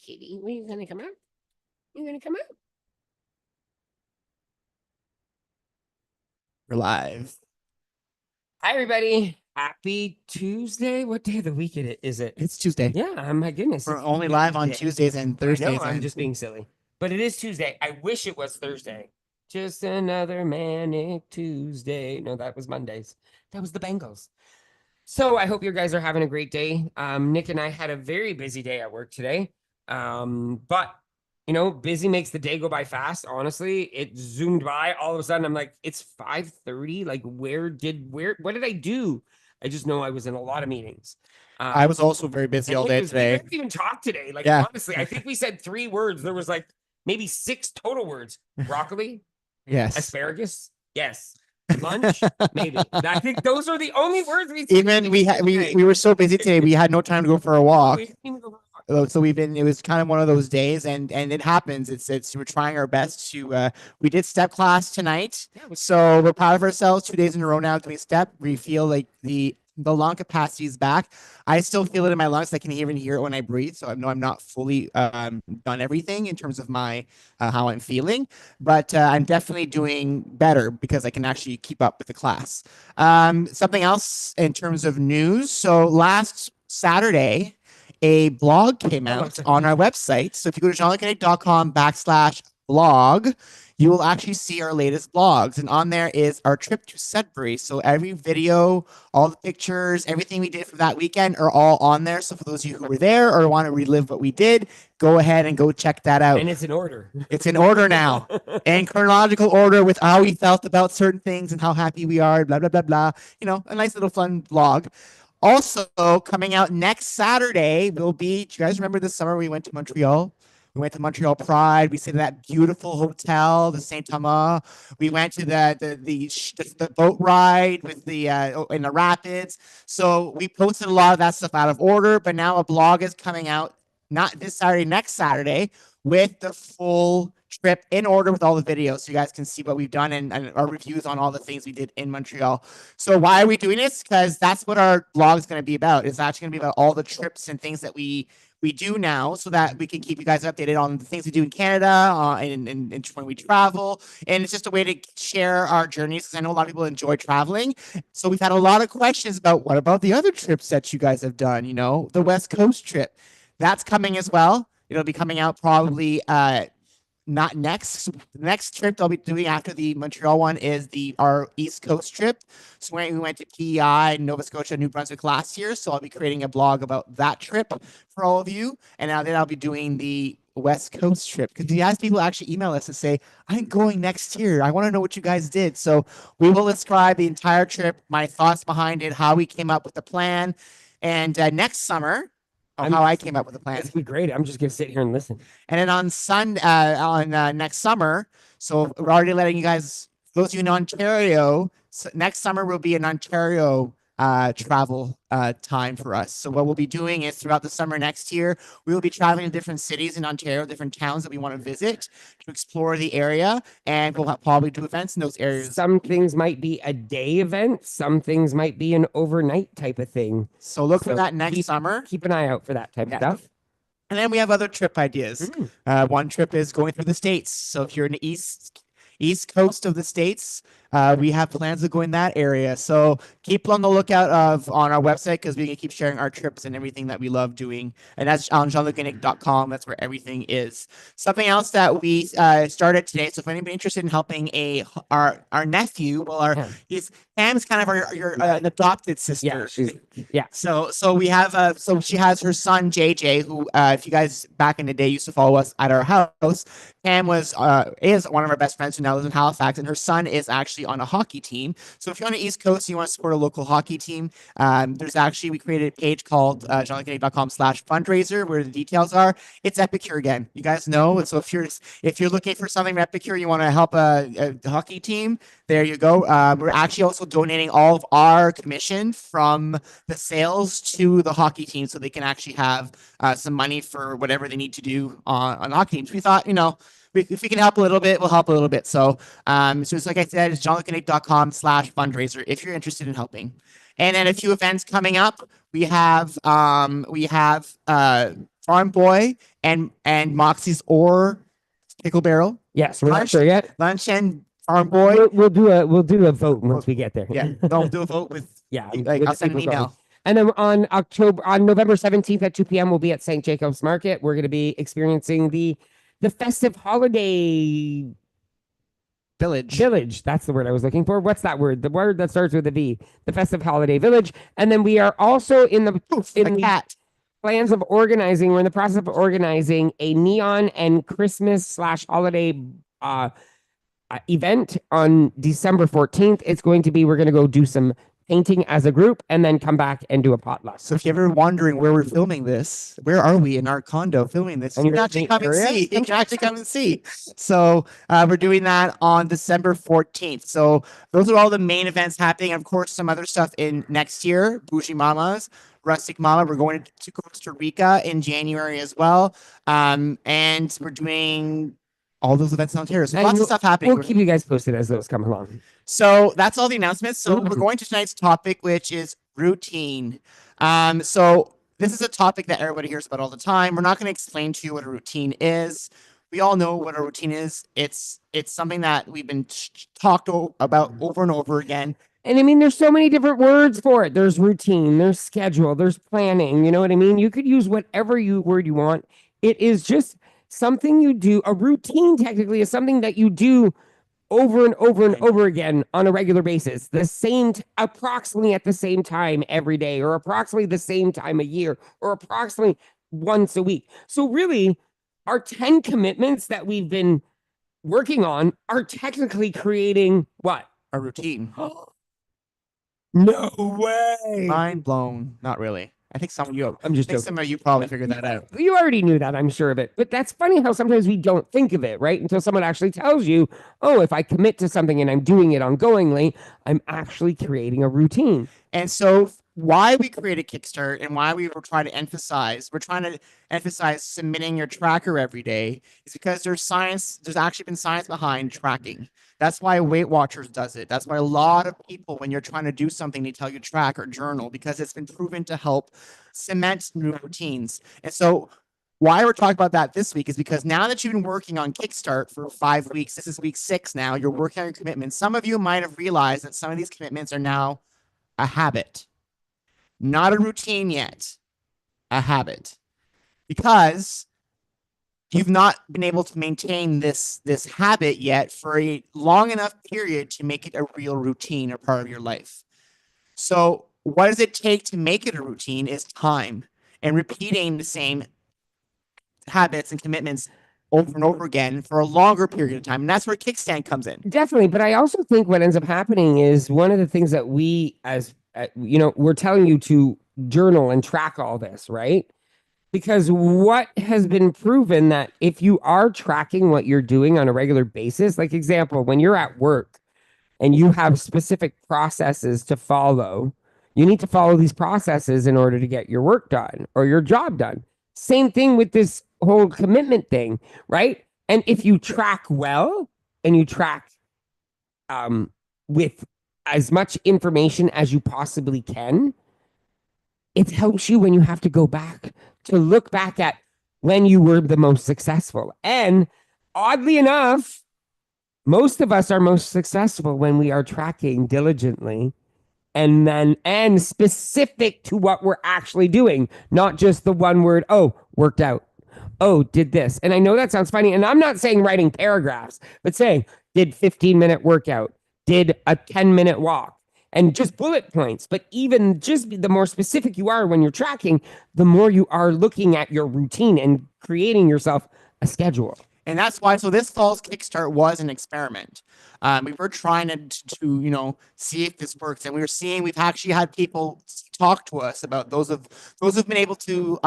kitty. When are you gonna come out? You gonna come out? We're live. Hi, everybody. Happy Tuesday. What day of the week is it? It's Tuesday. Yeah, my goodness. We're It's only live on Tuesday. Tuesdays and I know, Thursdays. I'm And just being silly. But it is Tuesday. I wish it was Thursday. Just another manic Tuesday. No, that was Mondays. That was the Bengals. So I hope you guys are having a great day. Nick and I had a very busy day at work today. But busy makes the day go by fast. Honestly, it zoomed by. All of a sudden, I'm like, it's 5:30. Like, what did I do? I just know I was in a lot of meetings. I was also very busy And all Nick day we today. didn't even talk today. Like, Yeah. honestly, I think we said 3 words. There was like maybe 6 total words. Broccoli, Yes. asparagus, yes. Lunch, maybe. I think those are the only words we said. Even we were so busy today, we had no time to go for a walk. We didn't even go for a walk. So it was kind of one of those days, and it happens. We're trying our best to. We did step class tonight, Yeah, so we're proud of ourselves. 2 days in a row now doing step. We feel like the lung capacity is back. I still feel it in my lungs. I can even hear it when I breathe. So I know I'm not fully done everything in terms of my how I'm feeling, but I'm definitely doing better because I can actually keep up with the class. Something else in terms of news. So last Saturday, a blog came out on our website. So if you go to jeanlucandnick.com/blog, you will actually see our latest blogs. And on there is our trip to Sudbury. So every video, all the pictures, everything we did for that weekend are all on there. So for those of you who were there or want to relive what we did, go ahead and go check that out. And it's in order. It's in order now. In chronological order with how we felt about certain things and how happy we are, blah, blah, blah, blah. A nice little fun blog. Also, coming out next Saturday will be, do you guys remember this summer we went to Montreal? We went to Montreal Pride. We stayed in that beautiful hotel, the Saint Thomas. We went to the boat ride with in the rapids. So we posted a lot of that stuff out of order, but now a blog is coming out not this Saturday, next Saturday, with the full trip in order with all the videos, so you guys can see what we've done and our reviews on all the things we did in Montreal. So why are we doing this? Because that's what our blog is going to be about. It's actually going to be about all the trips and things that we do now, so that we can keep you guys updated on the things we do in Canada and when we travel. And it's just a way to share our journeys, because I know a lot of people enjoy traveling. So we've had a lot of questions about, what about the other trips that you guys have done? The West Coast trip. That's coming as well. It'll be coming out probably not next. The next trip I'll be doing after the Montreal one is our East Coast trip. So we went to PEI, Nova Scotia, New Brunswick last year. So I'll be creating a blog about that trip for all of you. And now then I'll be doing the West Coast trip, because we ask people actually email us and say, I'm going next year. I want to know what you guys did. So we will describe the entire trip, my thoughts behind it, how we came up with the plan. And next summer, how I came up with the plan. It's gonna be great. I'm just gonna sit here and listen. And then on next summer, so we're already letting you guys, those of you in Ontario, so next summer will be an Ontario travel time for us. So what we'll be doing is, throughout the summer next year, we will be traveling to different cities in Ontario, different towns that we want to visit to explore the area, and we'll probably do events in those areas. Some things might be a day event. Some things might be an overnight type of thing. So look for that next summer. Keep an eye out for that type of stuff. And then we have other trip ideas. One trip is going through the States. So if you're in the East Coast of the States, we have plans to go in that area. So keep on the lookout on our website, because we can keep sharing our trips and everything that we love doing. And that's on jeanlucandnick.com. That's where everything is. Something else that we started today. So if anybody interested in helping our nephew, well, Pam's kind of an adopted sister. Yeah. So we have so she has her son JJ, who if you guys back in the day used to follow us at our house, Pam is one of our best friends who now lives in Halifax, and her son is actually on a hockey team. So if you're on the East Coast and you want to support a local hockey team, we created a page called jeanlucandnick.com/fundraiser, where the details are. It's Epicure again. You guys know. So if you're looking for something Epicure, you want to help a hockey team, there you go. We're actually also donating all of our commission from the sales to the hockey team, so they can actually have some money for whatever they need to do on hockey teams. We thought, if we can help a little bit, we'll help a little bit. So it's like I said, it's jeanlucandnick.com/fundraiser if you're interested in helping. And then a few events coming up. We have Farm Boy and Moxie's or Pickle Barrel. Yes, we're not Lunch, sure yet. lunch and Farm Boy. We'll do a vote once we get there. Yeah, no, do a vote with. Yeah, Like, with I'll the send an people going. email. And then on November 17th at 2 p.m. we'll be at St. Jacob's Market. We're going to be experiencing the festive holiday village. That's the word I was looking for. What's that word? The word that starts with a V. The festive holiday village. And then we are also in the cat. plans of organizing. We're in the process of organizing a neon and Christmas / holiday event on December 14th. It's going to be, we're going to go do some painting as a group and then come back and do a potluck. So if you're ever wondering where we're filming this, where are we in our condo filming this? You can actually come and see. You can actually come and see. So we're doing that on December 14th. So those are all the main events happening. Of course, some other stuff in next year, Bougie Mamas, Rustic Mama. We're going to Costa Rica in January as well. And we're doing all those events in Ontario. So lots of stuff happening. We'll keep you guys posted as those come along. So that's all the announcements. So we're going to tonight's topic, which is routine. So this is a topic that everybody hears about all the time. We're not going to explain to you what a routine is. We all know what a routine is. It's something that we've been talked about over and over again. And I mean, there's so many different words for it. There's routine, there's schedule, there's planning. You know what I mean? You could use whatever word you want. It is just something you do. A routine technically is something that you do over and over and over again on a regular basis, approximately at the same time every day, or approximately the same time a year, or approximately once a week. So really, our 10 commitments that we've been working on are technically creating what? A routine. No way. Mind blown. Not really. I think some of you. I'm just joking. Some of you probably figured that out. You already knew that, I'm sure of it. But that's funny how sometimes we don't think of it, right? Until someone actually tells you, oh, if I commit to something and I'm doing it ongoingly, I'm actually creating a routine. And so why we created Kickstart and why we're trying to emphasize submitting your tracker every day is because there's actually been science behind tracking. That's why Weight Watchers does it. That's why a lot of people, when you're trying to do something, they tell you track or journal because it's been proven to help cement new routines. And so why we're talking about that this week is because now that you've been working on Kickstart for 5 weeks, this is week 6 now, you're working on your commitments. Some of you might have realized that some of these commitments are now a habit. Not a routine yet, a habit. Because you've not been able to maintain this habit yet for a long enough period to make it a real routine or part of your life. So what does it take to make it a routine is time and repeating the same habits and commitments over and over again for a longer period of time. And that's where Kickstand comes in. Definitely. But I also think what ends up happening is one of the things that we, as we're telling you to journal and track all this, right? Because what has been proven that if you are tracking what you're doing on a regular basis, like example, when you're at work and you have specific processes to follow, you need to follow these processes in order to get your work done or your job done. Same thing with this whole commitment thing, right? And if you track well and you track with as much information as you possibly can, it helps you when you have to go back to look back at when you were the most successful. And oddly enough, most of us are most successful when we are tracking diligently and specific to what we're actually doing, not just the one word, oh, worked out. Oh, did this. And I know that sounds funny. And I'm not saying writing paragraphs, but saying did 15-minute workout, did a 10-minute walk, and just bullet points. But even just the more specific you are when you're tracking, the more you are looking at your routine and creating yourself a schedule. And that's why, so this fall's Kickstart was an experiment. We were trying to see if this works. And we've actually had people talk to us about those who've been able to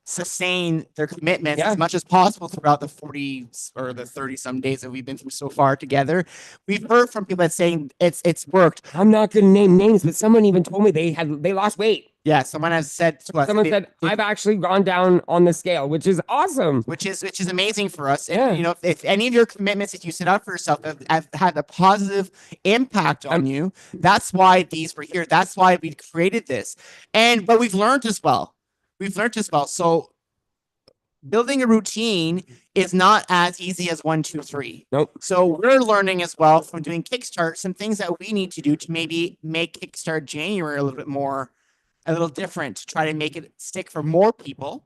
sustain their commitments as much as possible throughout the 40 or the 30 some days that we've been through so far together. We've heard from people that saying it's worked. I'm not going to name names, but someone even told me they lost weight. Yeah, someone has said to us. Someone said I've actually gone down on the scale, which is awesome. Which is amazing for us. Yeah. And, if any of your commitments that you set out for yourself have had a positive impact on you, that's why these were here. That's why we created this. But we've learned as well. So building a routine is not as easy as 1, 2, 3. Nope. So we're learning as well from doing Kickstart some things that we need to do to maybe make Kickstart January a little bit more, a little different, to try to make it stick for more people.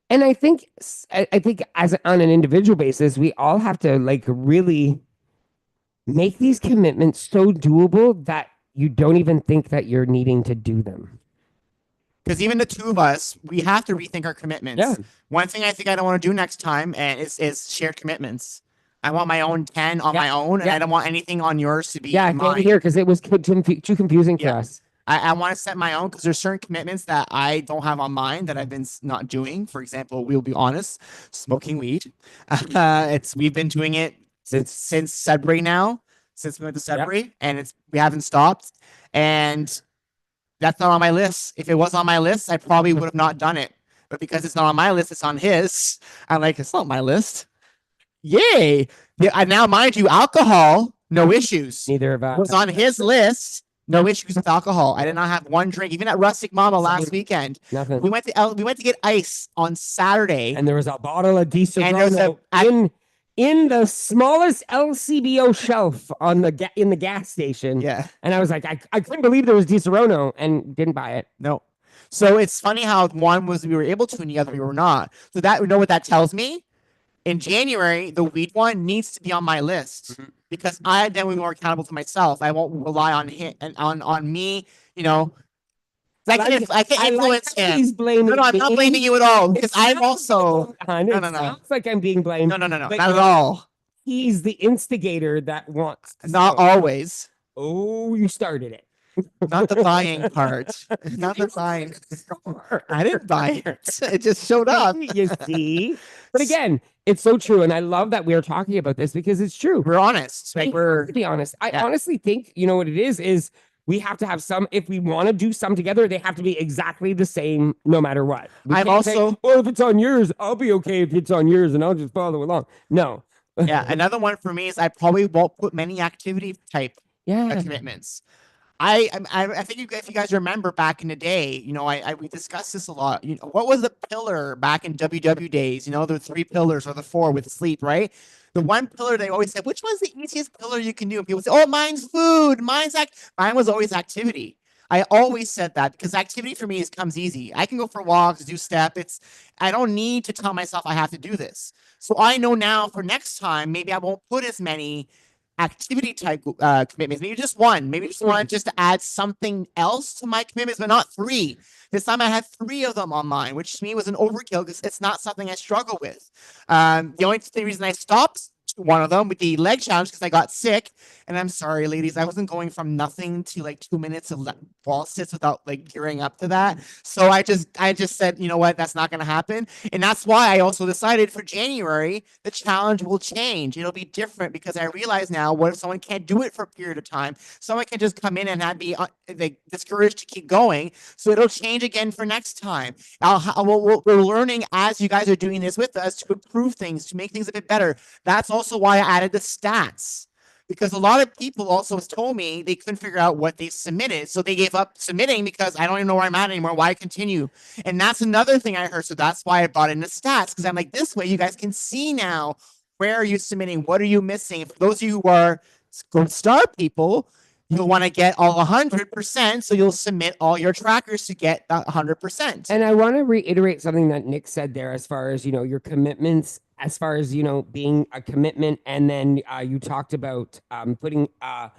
And I think I think as on an individual basis, we all have to like really make these commitments so doable that you don't even think that you're needing to do them. Because even the two of us, we have to rethink our commitments. Yeah. One thing I think I don't want to do next time is shared commitments. I want my own 10 on my own, and I don't want anything on yours to be mine here because it was too confusing for us. I want to set my own because there's certain commitments that I don't have on mine that I've been not doing. For example, we'll be honest, smoking weed. We've been doing it since Sudbury now, since we went to Sudbury, and we haven't stopped. And that's not on my list. If it was on my list, I probably would have not done it. But because it's not on my list, it's on his. I'm like, it's not my list. Yay! Now, mind you, alcohol, no issues. Neither of us. Was on his list. No issues with alcohol. I did not have one drink, even at Rustic Mama last weekend. Nothing. We went to get ice on Saturday, and there was a bottle of diesel in the smallest LCBO shelf in the gas station. Yeah, and I was like, I couldn't believe there was Di Serono and didn't buy it. No. So it's funny how one was we were able to and the other we were not. So that, you know what that tells me? In January, the weed one needs to be on my list because I then will be more accountable to myself. I won't rely on him and on me. You know, I can influence him. He's blaming. No, I'm not blaming you at all because I'm also. No. Sounds like I'm being blamed. No, not at all. He's the instigator that wants. Not always. Oh, you started it. Not the buying part. Not the buying. I didn't buy it. It just showed up. You see? But again, it's so true. And I love that we're talking about this because it's true. We're honest. Like we're to be honest. I honestly think, you know what it is we have to have some, if we want to do some together, they have to be exactly the same no matter what. I've also, well, if it's on yours, I'll be okay if it's on yours and I'll just follow along. No. Yeah. Another one for me is I probably won't put many activity type commitments. I think if you guys remember back in the day, you know, we discussed this a lot. You know, what was the pillar back in WW days? You know, the 3 pillars or the 4 with sleep, right? The one pillar they always said, which one's the easiest pillar you can do? And people say, oh, mine's food. Mine was always activity. I always said that because activity for me comes easy. I can go for walks, do step. I don't need to tell myself I have to do this. So I know now for next time, maybe I won't put as many activity type commitments, maybe just one, just to add something else to my commitments, but not 3. This time I had 3 of them on mine, which to me was an overkill because it's not something I struggle with. The only reason I stopped one of them with the leg challenge because I got sick, and I'm sorry, ladies, I wasn't going from nothing to like 2 minutes of wall sits without like gearing up to that. So I just said, you know what, that's not going to happen, and that's why I also decided for January the challenge will change. It'll be different because I realize now, what if someone can't do it for a period of time? Someone can just come in and be like discouraged to keep going. So it'll change again for next time. We're learning as you guys are doing this with us to improve things, to make things a bit better. That's also why I added the stats, because a lot of people also told me they couldn't figure out what they submitted. So they gave up submitting because I don't even know where I'm at anymore. Why continue? And that's another thing I heard. So that's why I brought in the stats, because I'm like, this way you guys can see now, where are you submitting? What are you missing? For those of you who are Gold Star people, you'll want to get all 100%. So you'll submit all your trackers to get that 100%. And I want to reiterate something that Nick said there, as far as, you know, your commitments, as far as, you know, being a commitment. And then you talked about putting a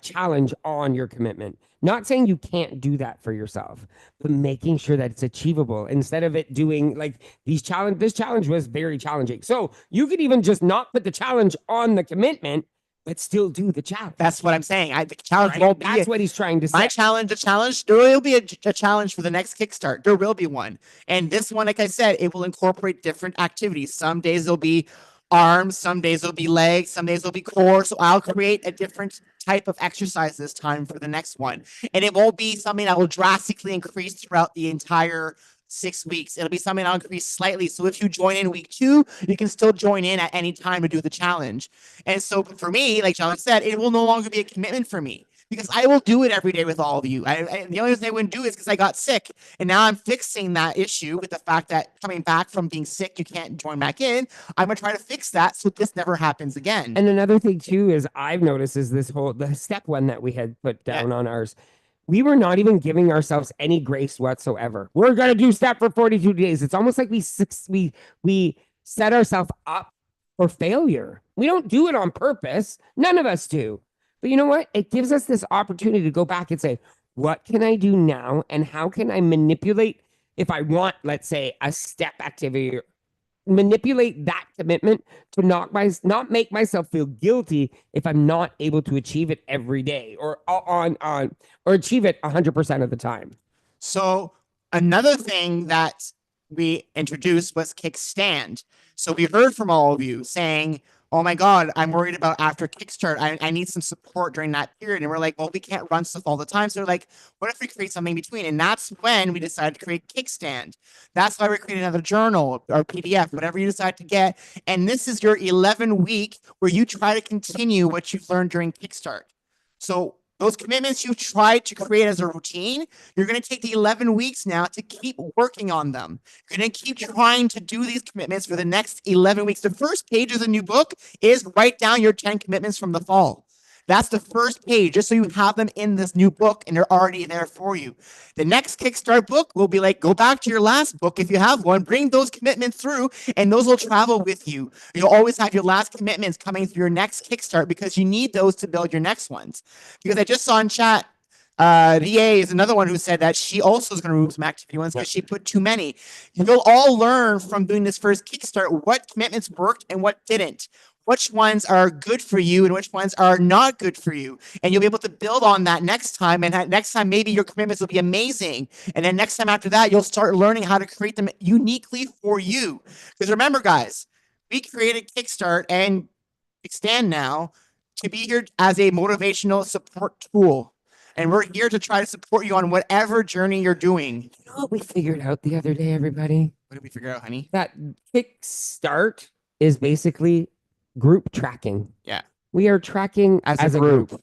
challenge on your commitment. Not saying you can't do that for yourself, but making sure that it's achievable instead of it doing like this challenge was very challenging. So you could even just not put the challenge on the commitment, but still do the challenge. That's what I'm saying. The challenge won't be. That's what he's trying to say. My challenge, there will be a challenge for the next Kickstart. There will be one. And this one, like I said, it will incorporate different activities. Some days it'll be arms, some days it'll be legs, some days it'll be core. So I'll create a different type of exercise this time for the next one. And it won't be something that will drastically increase throughout the entire 6 weeks. It'll be something that'll increase slightly. So if you join in week 2, you can still join in at any time to do the challenge. And so for me, like John said, it will no longer be a commitment for me. because I will do it every day with all of you. The only reason I wouldn't do it is because I got sick. And now I'm fixing that issue with the fact that coming back from being sick, you can't join back in. I'm going to try to fix that so this never happens again. And another thing too is I've noticed is this whole the step one that we had put down on ours. We were not even giving ourselves any grace whatsoever. We're gonna do step for 42 days. It's almost like we set ourselves up for failure. We don't do it on purpose. None of us do. But you know what? It gives us this opportunity to go back and say, what can I do now? And how can I manipulate if I want, let's say, a step activity, manipulate that commitment to not make myself feel guilty if I'm not able to achieve it every day or or achieve it 100% of the time. So another thing that we introduced was kickstand. So we heard from all of you saying, oh my God, I'm worried about after Kickstart. I need some support during that period. And we're like, well, we can't run stuff all the time. So they're like, what if we create something in between? And that's when we decided to create Kickstand. That's why we created another journal or PDF, whatever you decide to get. And this is your 11 week where you try to continue what you've learned during Kickstart. So those commitments you tried to create as a routine, you're going to take the 11 weeks now to keep working on them. You're going to keep trying to do these commitments for the next 11 weeks. The first page of the new book is write down your 10 commitments from the fall. That's the first page, just so you have them in this new book and they're already there for you. The next Kickstart book will be like, go back to your last book if you have one, bring those commitments through, and those will travel with you. You'll always have your last commitments coming through your next Kickstart because you need those to build your next ones. Because I just saw in chat, VA is another one who said that she also is going to remove some activity ones because she put too many. You'll all learn from doing this first Kickstart what commitments worked and what didn't. Which ones are good for you and which ones are not good for you. And you'll be able to build on that next time. And next time, maybe your commitments will be amazing. And then next time after that, you'll start learning how to create them uniquely for you. Because remember, guys, we created Kickstart and Kickstand now to be here as a motivational support tool. And we're here to try to support you on whatever journey you're doing. You know what we figured out the other day, everybody? What did we figure out, honey? That Kickstart is basically group tracking. Yeah. We are tracking as a group.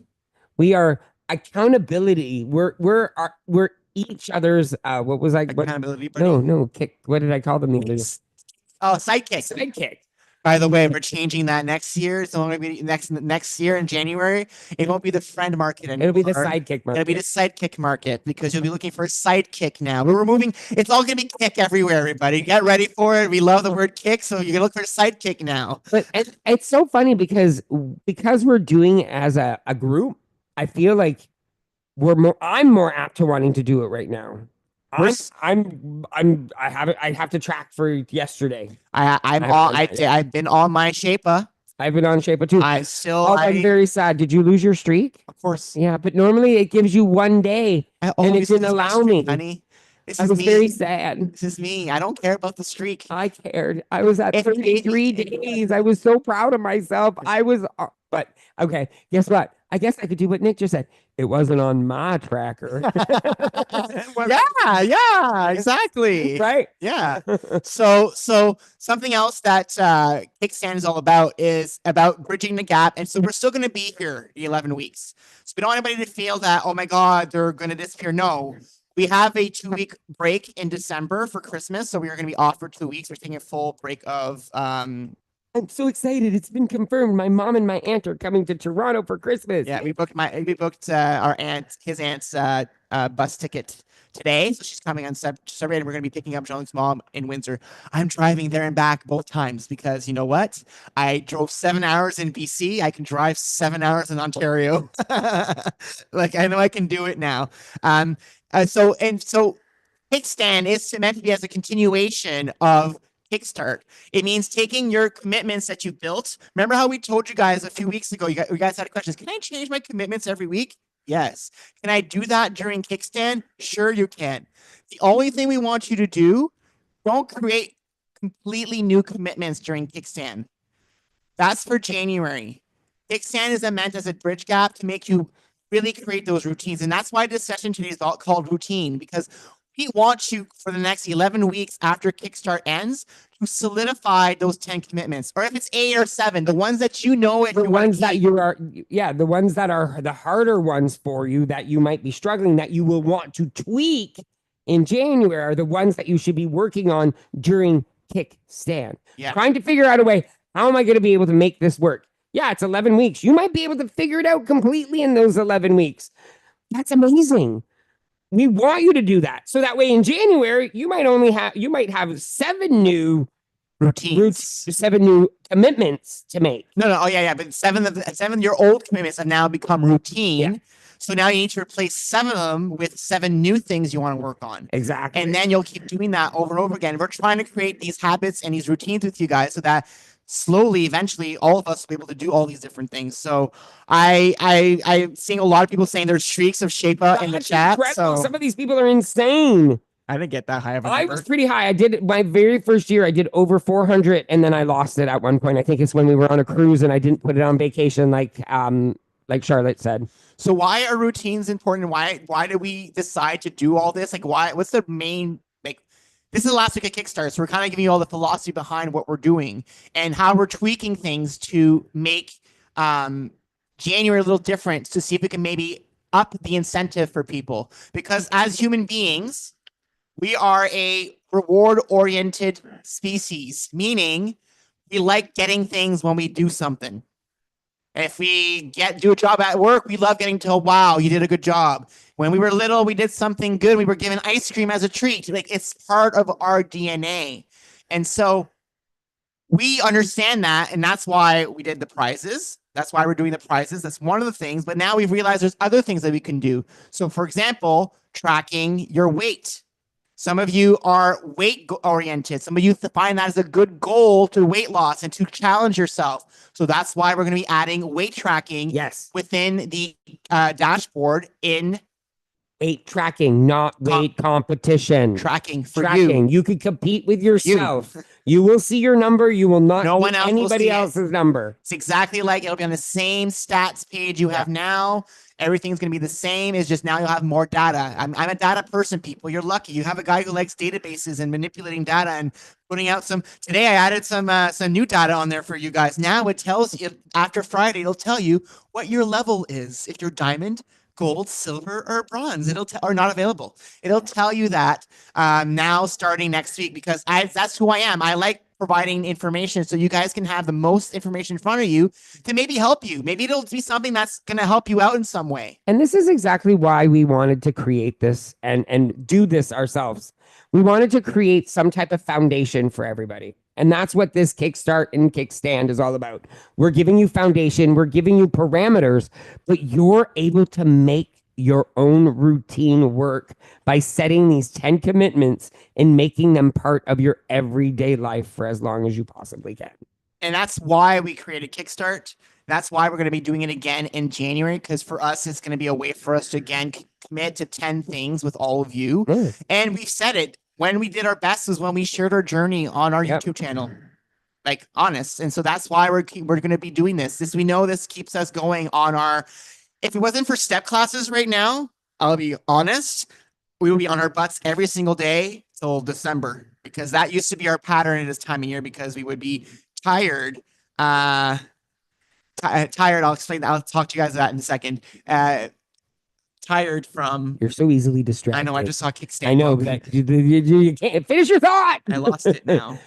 We are accountability. We're each other's what was I accountability buddy? No, kick. What did I call them the other day? Oh, sidekick. Sidekick. By the way, we're changing that next year. It's only going to be next year in January. It won't be the friend market anymore. It'll be the sidekick market. It'll be the sidekick market because you'll be looking for a sidekick now. We're removing. It's all going to be kick everywhere, everybody. Get ready for it. We love the word kick, so you're going to look for a sidekick now. But it's so funny because we're doing it as a group. I feel like I'm more apt to wanting to do it right now. I have to track for yesterday. I've been on my Shaper. I've been on Shaper too. I'm very sad. Did you lose your streak? Of course. Yeah, but normally it gives you one day, and it didn't allow me. Honey, I was very sad. This is me. I don't care about the streak. I cared. I was at 33 days. I was so proud of myself. But okay. Guess what? I guess I could do what Nick just said. It wasn't on my tracker. Yeah, exactly. Right? Yeah. So something else that Kickstand is all about is about bridging the gap. And so we're still going to be here the 11 weeks. So we don't want anybody to feel that, oh my God, they're going to disappear. No. We have a 2-week break in December for Christmas. So we are going to be off for 2 weeks. We're taking a full break of I'm so excited. It's been confirmed. My mom and my aunt are coming to Toronto for Christmas. Yeah, we booked our his aunt's bus ticket today. So she's coming on Saturday, and we're going to be picking up Jean-Luc's mom in Windsor. I'm driving there and back both times because you know what? I drove 7 hours in BC. I can drive 7 hours in Ontario. Like I know I can do it now. So Kickstand is meant to be as a continuation of Kickstart. It means taking your commitments that you built. Remember how we told you guys a few weeks ago, you guys had questions. Can I change my commitments every week? Yes. Can I do that during Kickstand? Sure you can. The only thing we want you to do, don't create completely new commitments during Kickstand. That's for January. Kickstand is meant as a bridge gap to make you really create those routines. And that's why this session today is called routine, because we want you for the next 11 weeks after Kickstart ends to solidify those 10 commitments, or if it's 8 or 7, the ones that you know if The you want ones to that keep. you are, yeah, the ones that are the harder ones for you that you might be struggling, that you will want to tweak in January, are the ones that you should be working on during kickstand. Yeah. Trying to figure out a way, how am I going to be able to make this work? Yeah, it's 11 weeks. You might be able to figure it out completely in those 11 weeks. That's amazing. We want you to do that. So that way in January, you might have 7 new Routines. 7 new commitments to make. No. Oh, yeah. But 7 your old commitments have now become routine. Yeah. So now you need to replace 7 of them with 7 new things you want to work on. Exactly. And then you'll keep doing that over and over again. We're trying to create these habits and these routines with you guys so that slowly, eventually, all of us will be able to do all these different things. So I'm seeing a lot of people saying there's streaks of Shape-a in the That's chat. incredible. So Some of these people are insane. I didn't get that high of a I number. was pretty high. I did my very first year. I did over 400, and then I lost it at one point. I think it's when we were on a cruise and I didn't put it on vacation, like Charlotte said. So why are routines important? Why did we decide to do all this? Like, what's the main, like, this is the last week of Kickstarter, so we're kind of giving you all the philosophy behind what we're doing and how we're tweaking things to make January a little different, to see if we can maybe up the incentive for people. Because as human beings, we are a reward-oriented species, meaning we like getting things when we do something. If we do a job at work, we love getting told, wow, you did a good job. When we were little, we did something good. We were given ice cream as a treat. Like, it's part of our DNA. And so we understand that. And that's why we did the prizes. That's why we're doing the prizes. That's one of the things. But now we've realized there's other things that we can do. So, for example, tracking your weight. Some of you are weight oriented. Some of you find that as a good goal to weight loss and to challenge yourself. So that's why we're going to be adding weight tracking within the dashboard in weight tracking, not weight competition. Tracking for you. You could compete with yourself. You will see your number. You will not no one else anybody else's number. It's exactly like it'll be on the same stats page you have now. Everything's going to be the same. It's just now you'll have more data. I'm a data person, people. You're lucky. You have a guy who likes databases and manipulating data and putting out some. Today, I added some new data on there for you guys. Now it tells you, after Friday, it'll tell you what your level is. If you're diamond, gold, silver, or bronze, or not available. It'll tell you that now starting next week, because that's who I am. I like providing information so you guys can have the most information in front of you to maybe help you. Maybe it'll be something that's going to help you out in some way. And this is exactly why we wanted to create this and do this ourselves. We wanted to create some type of foundation for everybody. And that's what this Kickstart and Kickstand is all about. We're giving you foundation, we're giving you parameters, but you're able to make your own routine work by setting these 10 commitments and making them part of your everyday life for as long as you possibly can. And that's why we created Kickstart. That's why we're going to be doing it again in January, because for us, it's going to be a way for us to, again, commit to 10 things with all of you. And we've said it. When we did our best was when we shared our journey on our YouTube channel. Like, honest. And so that's why we're going to be doing this. We know this keeps us going on our... If it wasn't for step classes right now, I'll be honest, we would be on our butts every single day till December, because that used to be our pattern at this time of year, because we would be tired. Tired. I'll explain that. I'll talk to you guys about that in a second. Tired from... You're so easily distracted. I know. I just saw Kickstand. I know, but you can't finish your thought. I lost it now.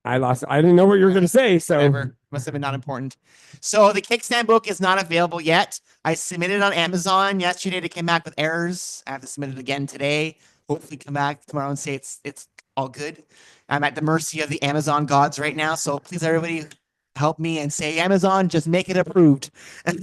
I didn't know what you were going to say. So whatever. Must have been not important. So the Kickstand book is not available yet. I submitted on Amazon yesterday. It came back with errors. I have to submit it again today. Hopefully come back tomorrow and say it's all good. I'm at the mercy of the Amazon gods right now. So please, everybody, help me and say, Amazon, just make it approved. And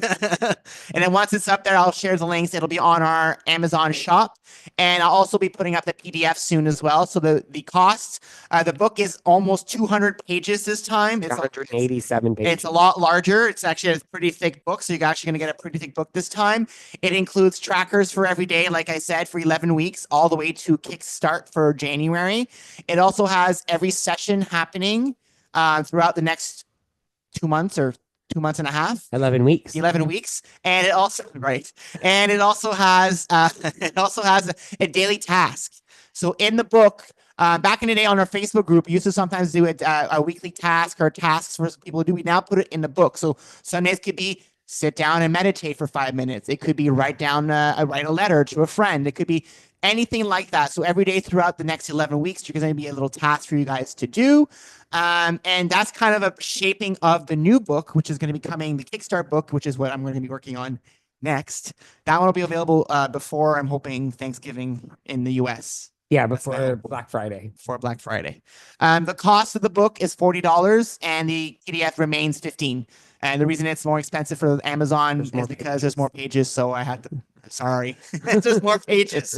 then once it's up there, I'll share the links. It'll be on our Amazon shop. And I'll also be putting up the PDF soon as well. So the cost, the book is almost 200 pages this time. It's 187 pages. It's a lot larger. It's actually a pretty thick book. So you're actually going to get a pretty thick book this time. It includes trackers for every day, like I said, for 11 weeks, all the way to Kickstart for January. It also has every session happening throughout the next 2 months or 2 months and a half. 11 weeks. 11 weeks. And it also, and it also has a daily task. So in the book, Back in the day on our Facebook group, we used to sometimes do a weekly task or tasks for people to do. We now put it in the book. So Sundays could be sit down and meditate for 5 minutes. It could be write a letter to a friend. It could be anything like that. So every day throughout the next 11 weeks, there's going to be a little task for you guys to do. And that's kind of a shaping of the new book, which is going to be coming, the Kickstart book, which is what I'm going to be working on next. That one will be available before, I'm hoping, Thanksgiving in the US. Yeah, before Black Friday. For Black Friday. The cost of the book is $40 and the PDF remains $15. And the reason it's more expensive for Amazon is because there's more pages. So I had to, sorry, there's more pages.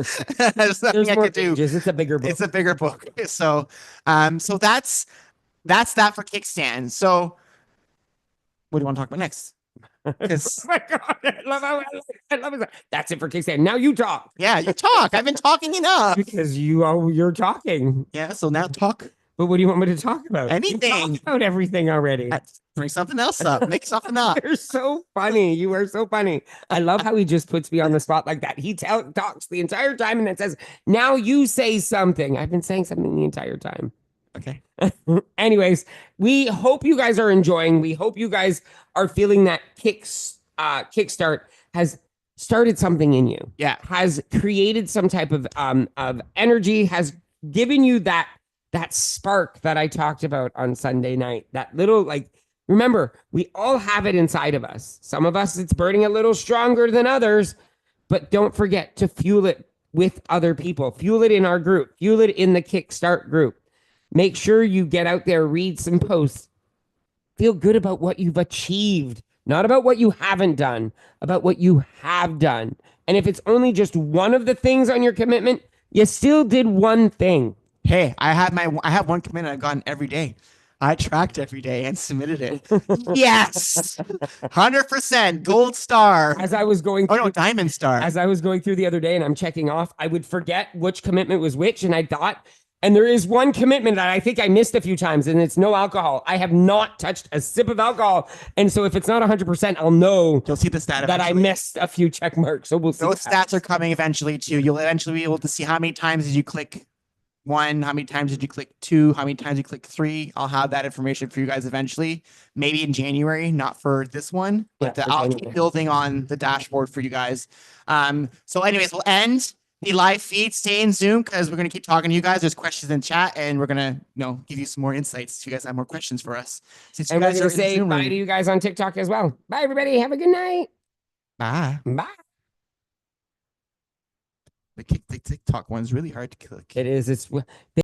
There's nothing I could do. It's a bigger book. It's a bigger book. So, so that's that for Kickstand. So what do you want to talk about next? Oh my God, I love it. That's it for Kickstand. Now you talk. Yeah, you talk. I've been talking enough. Because you're talking. Yeah, so now talk. But what do you want me to talk about? Anything. You talked about everything already. Bring something else up. Make something up. You're so funny. You are so funny. I love how he just puts me on the spot like that. He talks the entire time and then says, now you say something. I've been saying something the entire time. Okay. Anyways, we hope you guys are enjoying. We hope you guys are feeling that Kickstart has started something in you. Yeah. Has created some type of energy, has given you that spark that I talked about on Sunday night. That little, like, remember, we all have it inside of us. Some of us, it's burning a little stronger than others, but don't forget to fuel it with other people. Fuel it in our group. Fuel it in the Kickstart group. Make sure you get out there, read some posts. Feel good about what you've achieved, not about what you haven't done, about what you have done. And if it's only just one of the things on your commitment, you still did one thing. Hey, I have one commitment I've gotten every day. I tracked every day and submitted it. Yes, 100% gold star. As I was going through, diamond star. As I was going through the other day and I'm checking off, I would forget which commitment was which, and I thought, and there is one commitment that I think I missed a few times, and it's no alcohol. I have not touched a sip of alcohol, and so if it's not 100%, I'll know. You'll see the stat that I missed a few check marks. So we'll see. Those stats are coming eventually too. You'll eventually be able to see how many times did you click 1, how many times did you click 2, how many times you click 3. I'll have that information for you guys eventually, maybe in January, not for this one, but I'll keep building on the dashboard for you guys. So anyways, we'll end the live feed. Stay in Zoom because we're going to keep talking to you guys. There's questions in chat and we're going to, give you some more insights. If you guys have more questions for us. Since and we're going to say bye to you guys on TikTok as well. Bye, everybody. Have a good night. Bye. Bye. The TikTok one's really hard to click. It is. It's